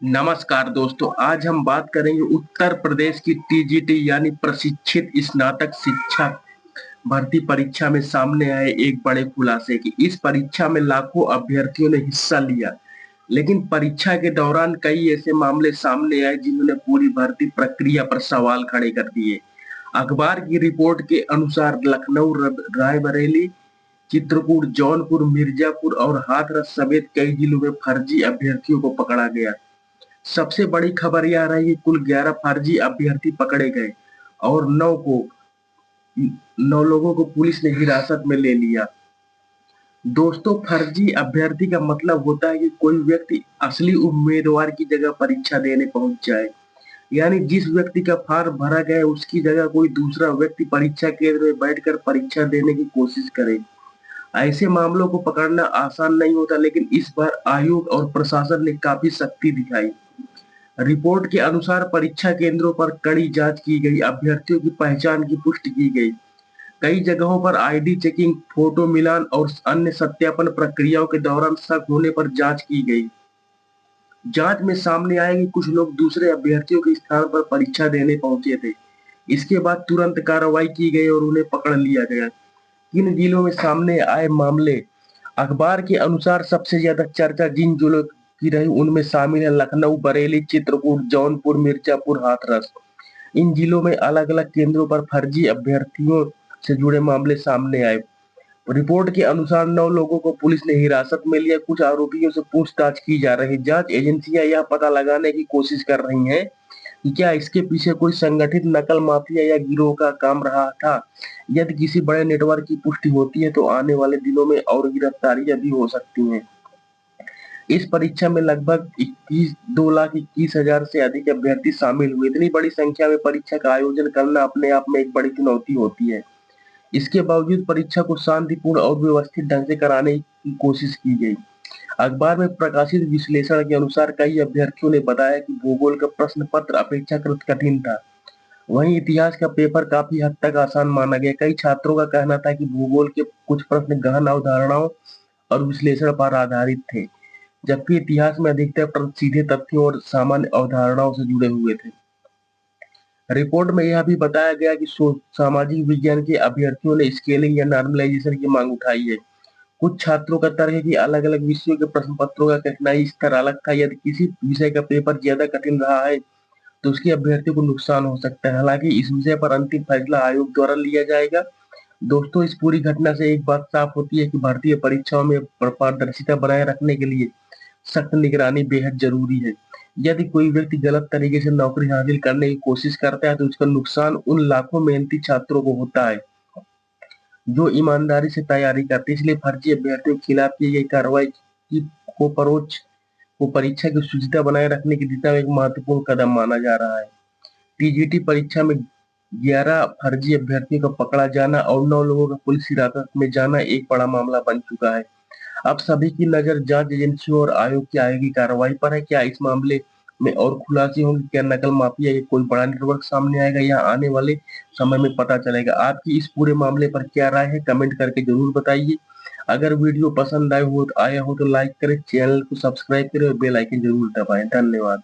नमस्कार दोस्तों, आज हम बात करेंगे उत्तर प्रदेश की टीजीटी यानी प्रशिक्षित स्नातक शिक्षक भर्ती परीक्षा में सामने आए एक बड़े खुलासे की। इस परीक्षा में लाखों अभ्यर्थियों ने हिस्सा लिया, लेकिन परीक्षा के दौरान कई ऐसे मामले सामने आए जिन्होंने पूरी भर्ती प्रक्रिया पर सवाल खड़े कर दिए। अखबार की रिपोर्ट के अनुसार लखनऊ, रायबरेली, चित्रकूट, जौनपुर, मिर्जापुर और हाथरस समेत कई जिलों में फर्जी अभ्यर्थियों को पकड़ा गया। सबसे बड़ी खबर यह रही कि कुल 11 फर्जी अभ्यर्थी पकड़े गए और 9 लोगों को पुलिस ने हिरासत में ले लिया। दोस्तों, फर्जी अभ्यर्थी का मतलब होता है कि कोई व्यक्ति असली उम्मीदवार की जगह परीक्षा देने पहुंच जाए, यानी जिस व्यक्ति का फॉर्म भरा गया उसकी जगह कोई दूसरा व्यक्ति परीक्षा केंद्र में बैठकर परीक्षा देने की कोशिश करे। ऐसे मामलों को पकड़ना आसान नहीं होता, लेकिन इस बार आयोग और प्रशासन ने काफी सख्ती दिखाई। रिपोर्ट के अनुसार परीक्षा केंद्रों पर कड़ी जांच की गई, अभ्यर्थियों की पहचान की पुष्टि की गई। कई जगहों पर आईडी चेकिंग, फोटो मिलान और अन्य सत्यापन प्रक्रियाओं के दौरान शक होने पर जांच की गई। जांच में सामने आया कि कुछ लोग दूसरे अभ्यर्थियों के स्थान पर परीक्षा देने पहुंचे थे। इसके बाद तुरंत कार्रवाई की गई और उन्हें पकड़ लिया गया। किन जिलों में सामने आए मामले? अखबार के अनुसार सबसे ज्यादा चर्चा जिन जिलों की रही उनमें शामिल है लखनऊ, बरेली, चित्रकूट, जौनपुर, मिर्जापुर, हाथरस। इन जिलों में अलग-अलग केंद्रों पर फर्जी अभ्यर्थियों से जुड़े मामले सामने आए। रिपोर्ट के अनुसार 9 लोगों को पुलिस ने हिरासत में लिया। कुछ आरोपियों से पूछताछ की जा रही। जांच एजेंसियां यह पता लगाने की कोशिश कर रही हैं कि क्या इसके पीछे कोई संगठित नकल माफिया या गिरोह का काम रहा था। यदि किसी बड़े नेटवर्क की पुष्टि होती है तो आने वाले दिनों में और गिरफ्तारियां भी हो सकती हैं। इस परीक्षा में लगभग 2,21,000 से अधिक अभ्यर्थी शामिल हुए। इतनी बड़ी संख्या में परीक्षा का आयोजन करना अपने आप में एक बड़ी चुनौती होती है। इसके बावजूद परीक्षा को शांतिपूर्ण और व्यवस्थित ढंग से कराने की कोशिश की गई। अखबार में प्रकाशित विश्लेषण के अनुसार कई अभ्यर्थियों ने बताया कि भूगोल का प्रश्न पत्र अपेक्षाकृत कठिन था। वहीं इतिहास का पेपर काफी हद तक आसान माना गया। कई छात्रों का कहना था कि भूगोल के कुछ प्रश्न गहन अवधारणाओं और विश्लेषण पर आधारित थे, जबकि इतिहास में अधिकतर प्रश्न सीधे तथ्यों और सामान्य अवधारणाओं से जुड़े हुए थे। रिपोर्ट में यह भी बताया गया कि सामाजिक विज्ञान के अभ्यर्थियों ने स्केलिंग या नॉर्मलाइजेशन की मांग उठाई है। कुछ छात्रों का तर्क है कि अलग-अलग विषयों के प्रश्न पत्रों का कठिनाई स्तर अलग था। यदि किसी विषय का पेपर ज्यादा कठिन रहा है तो उसके अभ्यर्थी को नुकसान हो सकता है। हालांकि इस विषय पर अंतिम फैसला आयोग द्वारा लिया जाएगा। दोस्तों, इस पूरी घटना से एक बात साफ होती है कि भारतीय परीक्षाओं में पारदर्शिता बनाए रखने के लिए सख्त निगरानी बेहद जरूरी है। यदि कोई व्यक्ति गलत तरीके से नौकरी हासिल करने की कोशिश करता है तो उसका नुकसान उन लाखों मेहनती छात्रों को होता है जो ईमानदारी से तैयारी करते हैं। इसलिए फर्जी अभ्यर्थियों के खिलाफ की गई कार्रवाई को परीक्षा की शुचिता बनाए रखने की दिशा में एक महत्वपूर्ण कदम माना जा रहा है। टीजीटी परीक्षा में 11 फर्जी अभ्यर्थियों का पकड़ा जाना और 9 लोगों का पुलिस हिरासत में जाना एक बड़ा मामला बन चुका है। अब सभी की नजर जांच एजेंसियों और आयोग की आगे की कार्रवाई पर है। क्या इस मामले में और खुलासे होंगे? क्या नकल माफिया या कोई बड़ा नेटवर्क सामने आएगा? यह आने वाले समय में पता चलेगा। आपकी इस पूरे मामले पर क्या राय है? कमेंट करके जरूर बताइए। अगर वीडियो पसंद आया हो तो लाइक करें, चैनल को सब्सक्राइब करें और बेल आइकन जरूर दबाएं। धन्यवाद।